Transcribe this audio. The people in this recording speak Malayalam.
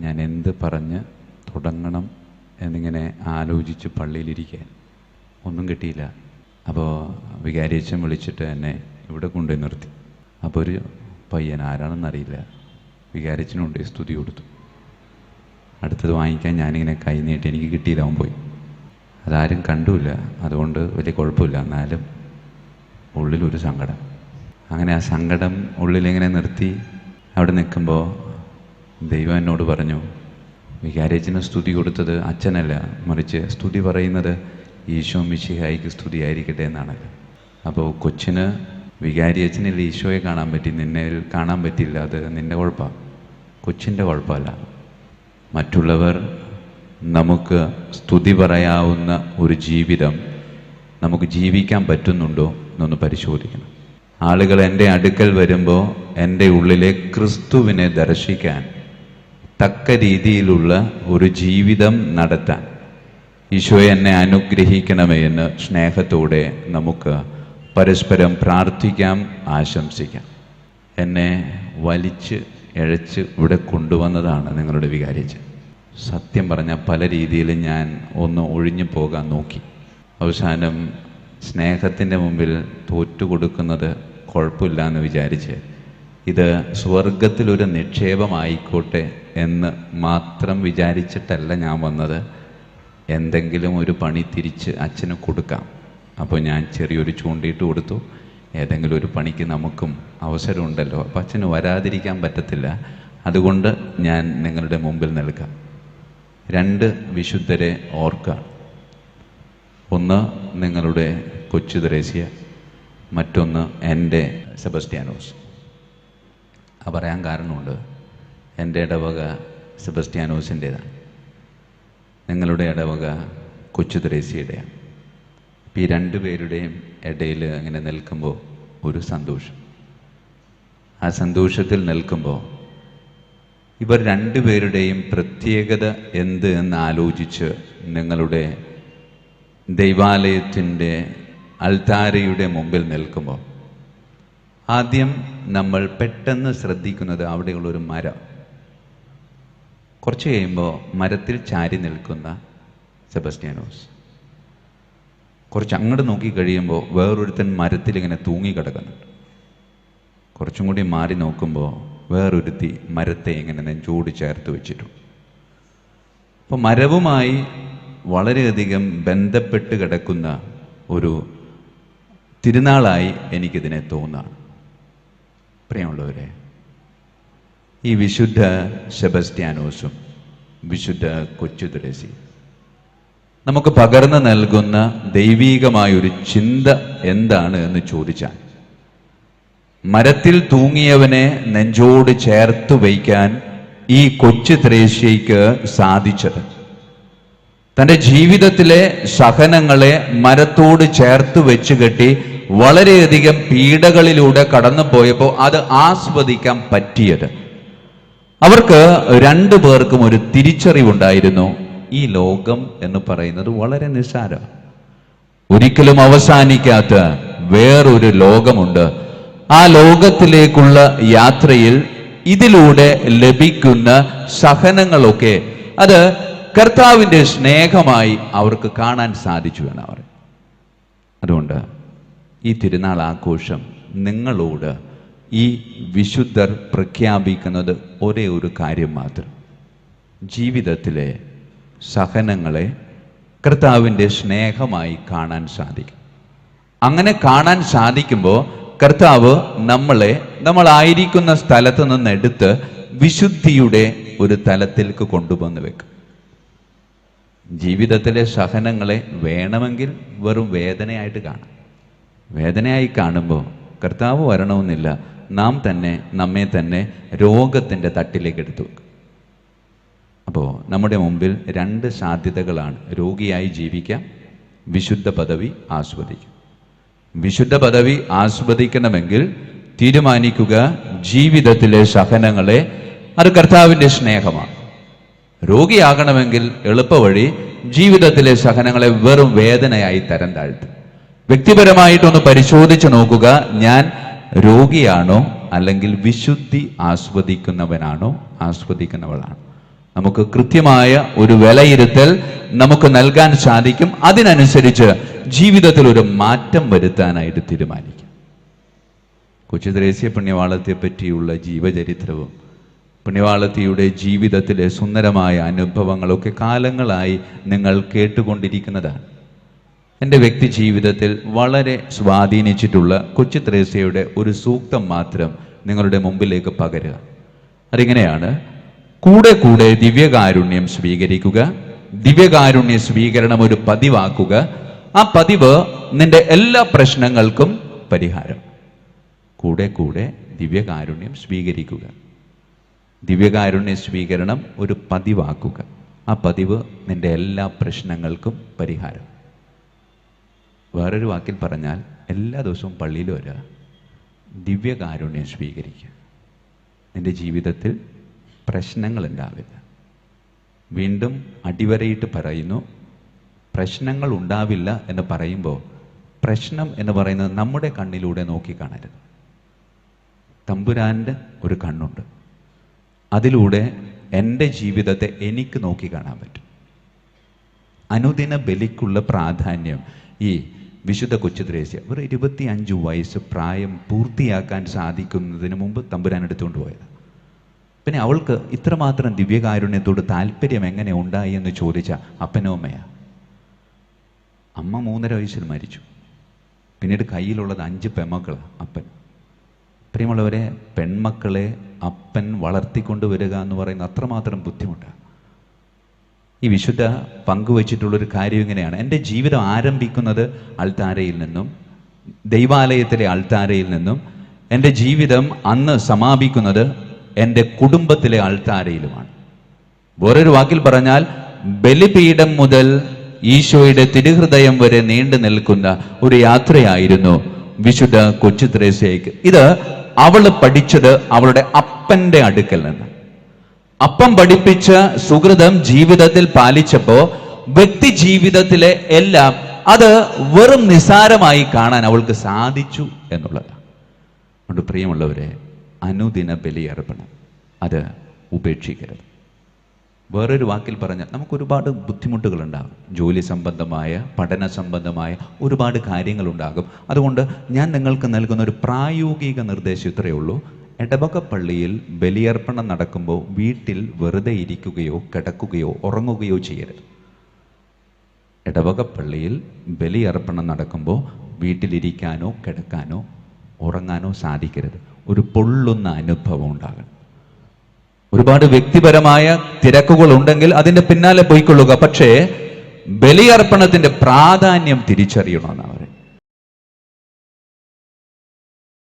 ഞാൻ എന്ത് പറഞ്ഞ് തുടങ്ങണം എന്നിങ്ങനെ ആലോചിച്ച് പള്ളിയിലിരിക്കാൻ ഒന്നും കിട്ടിയില്ല. അപ്പോൾ വികാരിയച്ഛൻ വിളിച്ചിട്ട് എന്നെ ഇവിടെ കൊണ്ടുപോയി നിർത്തി. അപ്പോൾ ഒരു പയ്യൻ, ആരാണെന്നറിയില്ല, വികാരിയച്ഛനും കൊണ്ടുപോയി സ്തുതി കൊടുത്തു. അടുത്തത് വാങ്ങിക്കാൻ ഞാനിങ്ങനെ കൈ നീട്ടി, എനിക്ക് കിട്ടിയില്ല, അവൻ പോയി. അതാരും കണ്ടുമില്ല, അതുകൊണ്ട് വലിയ കുഴപ്പമില്ല. എന്നാലും ഉള്ളിലൊരു സങ്കടം. അങ്ങനെ ആ സങ്കടം ഉള്ളിലിങ്ങനെ നിർത്തി അവിടെ നിൽക്കുമ്പോൾ ദൈവം എന്നോട് പറഞ്ഞു, വികാരിയച്ഛന് സ്തുതി കൊടുത്തത് അച്ഛനല്ല, മറിച്ച് സ്തുതി പറയുന്നത് ഈശോ മിശിഹായിക്ക് സ്തുതിയായിരിക്കട്ടെ എന്നാണ്. അപ്പോൾ കൊച്ചിന് വികാരിയച്ഛനിൽ ഈശോയെ കാണാൻ പറ്റി, നിന്നെ കാണാൻ പറ്റില്ല, അത് നിൻ്റെ കുഴപ്പമാണ്, കൊച്ചിൻ്റെ കുഴപ്പമല്ല. മറ്റുള്ളവർ നമുക്ക് സ്തുതി പറയാവുന്ന ഒരു ജീവിതം നമുക്ക് ജീവിക്കാൻ പറ്റുന്നുണ്ടോ എന്നൊന്ന് പരിശോധിക്കണം. ആളുകൾ എൻ്റെ അടുക്കൽ വരുമ്പോൾ എൻ്റെ ഉള്ളിലെ ക്രിസ്തുവിനെ ദർശിക്കാൻ തക്ക രീതിയിലുള്ള ഒരു ജീവിതം നടത്താൻ ഈശോയെ എന്നെ അനുഗ്രഹിക്കണമേ എന്ന് സ്നേഹത്തോടെ നമുക്ക് പരസ്പരം പ്രാർത്ഥിക്കാം, ആശംസിക്കാം. എന്നെ വലിച്ച് ഇഴച്ച് ഇവിടെ കൊണ്ടുവന്നതാണ് നിങ്ങളുടെ വികാരിയച്ഛൻ. സത്യം പറഞ്ഞാൽ പല രീതിയിലും ഞാൻ ഒന്ന് ഒഴിഞ്ഞു പോകാൻ നോക്കി. അവസാനം സ്നേഹത്തിൻ്റെ മുമ്പിൽ തോറ്റുകൊടുക്കുന്നത് കുഴപ്പമില്ല എന്ന് വിചാരിച്ച് ഇത് സ്വർഗത്തിലൊരു നിക്ഷേപമായിക്കോട്ടെ എന്ന് മാത്രം വിചാരിച്ചിട്ടല്ല ഞാൻ വന്നത്. എന്തെങ്കിലും ഒരു പണി തിരിച്ച് അച്ഛന് കൊടുക്കാം. അപ്പോൾ ഞാൻ ചെറിയൊരു ചൂണ്ടിയിട്ട് കൊടുത്തു, ഏതെങ്കിലും ഒരു പണിക്ക് നമുക്കും അവസരമുണ്ടല്ലോ, അപ്പം അച്ഛന് വരാതിരിക്കാൻ പറ്റത്തില്ല, അതുകൊണ്ട് ഞാൻ നിങ്ങളുടെ മുമ്പിൽ നിൽക്കാം. 2 വിശുദ്ധരെ ഓർക്കുക. ഒന്ന് നിങ്ങളുടെ കൊച്ചു ത്രേസ്യ, മറ്റൊന്ന് എൻ്റെ സെബസ്ത്യാനോസ്. പറയാൻ കാരണമുണ്ട്, എൻ്റെ ഇടവക സെബസ്ത്യാനോസിൻ്റേതാണ്, നിങ്ങളുടെ ഇടവക കൊച്ചു ത്രേസ്യയുടെയാണ്. ഈ 2 പേരുടെയും ഇടയിൽ അങ്ങനെ നിൽക്കുമ്പോൾ ഒരു സന്തോഷം. ആ സന്തോഷത്തിൽ നിൽക്കുമ്പോൾ ഇവർ 2 പേരുടെയും പ്രത്യേകത എന്ത് എന്ന് ആലോചിച്ച് നിങ്ങളുടെ ദൈവാലയത്തിൻ്റെ അൾത്താരയുടെ മുമ്പിൽ നിൽക്കുമ്പോൾ ആദ്യം നമ്മൾ പെട്ടെന്ന് ശ്രദ്ധിക്കുന്നത് അവിടെയുള്ളൊരു മരം. കുറച്ച് കഴിയുമ്പോൾ മരത്തിൽ ചാരി നിൽക്കുന്ന സെബസ്ത്യാനോസ്, കുറച്ച് അങ്ങോട്ട് നോക്കി കഴിയുമ്പോൾ വേറൊരുത്തൻ മരത്തിൽ ഇങ്ങനെ തൂങ്ങിക്കിടക്കുന്നുണ്ട്. കുറച്ചും കൂടി മാറി നോക്കുമ്പോൾ വേറൊരുത്തി മരത്തെ ഇങ്ങനെ നെഞ്ചോട് ചേർത്ത് വെച്ചിട്ടുണ്ട്. അപ്പോൾ മരവുമായി വളരെയധികം ബന്ധപ്പെട്ട് കിടക്കുന്ന ഒരു തിരുനാളായി എനിക്കിതിനെ തോന്നാണ്. പ്രിയമുള്ളവരെ, ഈ വിശുദ്ധ സെബസ്ത്യാനോസും വിശുദ്ധ കൊച്ചു ത്രേസ്യയും നമുക്ക് പകർന്നു നൽകുന്ന ദൈവീകമായൊരു ചിന്ത എന്താണ് എന്ന് ചോദിച്ചാൽ, മരത്തിൽ തൂങ്ങിയവനെ നെഞ്ചോട് ചേർത്ത് വയ്ക്കാൻ ഈ കൊച്ചു ത്രേസ്യയ്ക്ക് സാധിച്ചത് തൻ്റെ ജീവിതത്തിലെ സഹനങ്ങളെ മരത്തോട് ചേർത്ത് വെച്ച് കെട്ടി വളരെയധികം പീഡകളിലൂടെ കടന്നു പോയപ്പോൾ അത് ആസ്വദിക്കാൻ പറ്റിയത്. അവർക്ക് 2 പേർക്കും ഒരു തിരിച്ചറിവുണ്ടായിരുന്നു, ഈ ലോകം എന്ന് പറയുന്നത് വളരെ നിസ്സാരം, ഒരിക്കലും അവസാനിക്കാത്ത വേറൊരു ലോകമുണ്ട്. ആ ലോകത്തിലേക്കുള്ള യാത്രയിൽ ഇതിലൂടെ ലഭിക്കുന്ന സഹനങ്ങളൊക്കെ അത് കർത്താവിൻ്റെ സ്നേഹമായി അവർക്ക് കാണാൻ സാധിച്ചു എന്ന് പറയും. അതുകൊണ്ട് ഈ തിരുനാൾ ആഘോഷം നിങ്ങളോട് ഈ വിശുദ്ധർ പ്രഖ്യാപിക്കുന്നത് ഒരേ ഒരു കാര്യം മാത്രം, ജീവിതത്തിലെ സഹനങ്ങളെ കർത്താവിൻ്റെ സ്നേഹമായി കാണാൻ സാധിക്കും. അങ്ങനെ കാണാൻ സാധിക്കുമ്പോൾ കർത്താവ് നമ്മളായിരിക്കുന്ന സ്ഥലത്ത് നിന്നെടുത്ത് വിശുദ്ധിയുടെ ഒരു തലത്തിലേക്ക് കൊണ്ടുവന്ന് വെക്കും. ജീവിതത്തിലെ സഹനങ്ങളെ വേണമെങ്കിൽ വെറും വേദനയായിട്ട് കാണാം. വേദനയായി കാണുമ്പോൾ കർത്താവ് വരണമെന്നില്ല, നാം തന്നെ നമ്മെ തന്നെ രോഗത്തിൻ്റെ തട്ടിലേക്ക് എടുത്തു വെക്കും. അപ്പോൾ നമ്മുടെ മുമ്പിൽ 2 സാധ്യതകളാണ്. രോഗിയായി ജീവിക്കാം, വിശുദ്ധ പദവി ആസ്വദിക്കാം. വിശുദ്ധ പദവി ആസ്വദിക്കണമെങ്കിൽ തീരുമാനിക്കുക, ജീവിതത്തിലെ സഹനങ്ങളെ അത് കർത്താവിൻ്റെ സ്നേഹമാണ്. രോഗിയാകണമെങ്കിൽ എളുപ്പവഴി ജീവിതത്തിലെ സഹനങ്ങളെ വെറും വേദനയായി തരം താഴ്ത്തും. വ്യക്തിപരമായിട്ടൊന്ന് പരിശോധിച്ച് നോക്കുക, ഞാൻ രോഗിയാണോ അല്ലെങ്കിൽ വിശുദ്ധി ആസ്വദിക്കുന്നവനാണോ, ആസ്വദിക്കുന്നവളാണോ? നമുക്ക് കൃത്യമായ ഒരു വിലയിരുത്തൽ നമുക്ക് നൽകാൻ സാധിക്കും. അതിനനുസരിച്ച് ജീവിതത്തിൽ ഒരു മാറ്റം വരുത്താനായിട്ട് തീരുമാനിക്കും. കൊച്ചു ത്രേസ്യ പുണ്യവാളത്തെ പറ്റിയുള്ള ജീവചരിത്രവും പുണ്യവാളത്തിയുടെ ജീവിതത്തിലെ സുന്ദരമായ അനുഭവങ്ങളൊക്കെ കാലങ്ങളായി നിങ്ങൾ കേട്ടുകൊണ്ടിരിക്കുന്നതാണ്. എൻ്റെ വ്യക്തി ജീവിതത്തിൽ വളരെ സ്വാധീനിച്ചിട്ടുള്ള കൊച്ചു ത്രേസ്യയുടെ ഒരു സൂക്തം മാത്രം നിങ്ങളുടെ മുമ്പിലേക്ക് പകരുക. അതിങ്ങനെയാണ്: കൂടെ കൂടെ ദിവ്യകാരുണ്യം സ്വീകരിക്കുക, ദിവ്യകാരുണ്യ സ്വീകരണം ഒരു പതിവാക്കുക, ആ പതിവ് നിന്റെ എല്ലാ പ്രശ്നങ്ങൾക്കും പരിഹാരം. കൂടെ കൂടെ ദിവ്യകാരുണ്യം സ്വീകരിക്കുക, ദിവ്യകാരുണ്യ സ്വീകരണം ഒരു പതിവാക്കുക, ആ പതിവ് നിന്റെ എല്ലാ പ്രശ്നങ്ങൾക്കും പരിഹാരം. വേറൊരു വാക്കിൽ പറഞ്ഞാൽ എല്ലാ ദിവസവും പള്ളിയിൽ വരിക, ദിവ്യകാരുണ്യം സ്വീകരിക്കുക. നിന്റെ ജീവിതത്തിൽ പ്രശ്നങ്ങൾ ഉണ്ടാവില്ല. വീണ്ടും അടിവരയിട്ട് പറയുന്നു, പ്രശ്നങ്ങൾ ഉണ്ടാവില്ല എന്ന് പറയുമ്പോൾ പ്രശ്നം എന്ന് പറയുന്നത് നമ്മുടെ കണ്ണിലൂടെ നോക്കിക്കാണരുത്. തമ്പുരാൻ്റെ ഒരു കണ്ണുണ്ട്, അതിലൂടെ എൻ്റെ ജീവിതത്തെ എനിക്ക് നോക്കിക്കാണാൻ പറ്റും. അനുദിന ബലിക്കുള്ള പ്രാധാന്യം ഈ വിശുദ്ധ കൊച്ചു ത്രേസ്യ ഒരു 25 വയസ്സ് പ്രായം പൂർത്തിയാക്കാൻ സാധിക്കുന്നതിന് മുമ്പ് തമ്പുരാൻ എടുത്തുകൊണ്ട് പോയത്. പിന്നെ അവൾക്ക് ഇത്രമാത്രം ദിവ്യകാരുണ്യത്തോട് താല്പര്യം എങ്ങനെ ഉണ്ടായി എന്ന് ചോദിച്ച അപ്പനോ അമ്മയാ. അമ്മ 3.5 വയസ്സിൽ മരിച്ചു. പിന്നീട് കയ്യിലുള്ളത് 5 പെൺമക്കളാണ്. അപ്പൻ, പ്രിയമുള്ളവരെ, പെൺമക്കളെ അപ്പൻ വളർത്തിക്കൊണ്ടുവരിക എന്ന് പറയുന്നത് അത്രമാത്രം ബുദ്ധിമുട്ടാണ്. ഈ വിശുദ്ധ പങ്കുവച്ചിട്ടുള്ളൊരു കാര്യം ഇങ്ങനെയാണ്: എൻ്റെ ജീവിതം ആരംഭിക്കുന്നത് അൾത്താരയിൽ നിന്നും, ദൈവാലയത്തിലെ അൾത്താരയിൽ നിന്നും. എൻ്റെ ജീവിതം അന്ന് സമാപിക്കുന്നത് എൻ്റെ കുടുംബത്തിലെ അൾത്താരയിലുമാണ്. വേറൊരു വാക്കിൽ പറഞ്ഞാൽ ബലിപീഠം മുതൽ ഈശോയുടെ തിരുഹൃദയം വരെ നീണ്ടു നിൽക്കുന്ന ഒരു യാത്രയായിരുന്നു വിശുദ്ധ കൊച്ചു ത്രേസ്യയ്ക്ക്. ഇത് അവൾ പഠിച്ചത് അവളുടെ അപ്പൻ്റെ അടുക്കൽ നിന്ന്. അപ്പം പഠിപ്പിച്ച സുഹൃതം ജീവിതത്തിൽ പാലിച്ചപ്പോ വ്യക്തി ജീവിതത്തിലെ എല്ലാം അത് വെറും നിസാരമായി കാണാൻ അവൾക്ക് സാധിച്ചു എന്നുള്ളതാണ്. അതുകൊണ്ട് പ്രിയമുള്ളവരെ, അനുദിന ബലിയർപ്പണം അത് ഉപേക്ഷിക്കരുത്. വേറൊരു വാക്കിൽ പറഞ്ഞാൽ നമുക്ക് ഒരുപാട് ബുദ്ധിമുട്ടുകളുണ്ടാകും. ജോലി സംബന്ധമായ, പഠന സംബന്ധമായ ഒരുപാട് കാര്യങ്ങളുണ്ടാകും. അതുകൊണ്ട് ഞാൻ നിങ്ങൾക്ക് നൽകുന്ന ഒരു പ്രായോഗിക നിർദ്ദേശം ഇത്രയേ ഉള്ളൂ: ഇടവക പള്ളിയിൽ ബലിയർപ്പണം നടക്കുമ്പോൾ വീട്ടിൽ വെറുതെ ഇരിക്കുകയോ കിടക്കുകയോ ഉറങ്ങുകയോ ചെയ്യരുത്. ഇടവക പള്ളിയിൽ ബലിയർപ്പണം നടക്കുമ്പോൾ വീട്ടിലിരിക്കാനോ കിടക്കാനോ ഉറങ്ങാനോ സാധിക്കരുത്. ഒരു പൊള്ളുന്ന അനുഭവം ഉണ്ടാകണം. ഒരുപാട് വ്യക്തിപരമായ തിരക്കുകൾ ഉണ്ടെങ്കിൽ അതിൻ്റെ പിന്നാലെ പോയിക്കൊള്ളുക. പക്ഷേ ബലിയർപ്പണത്തിന്റെ പ്രാധാന്യം തിരിച്ചറിയണമെന്ന്.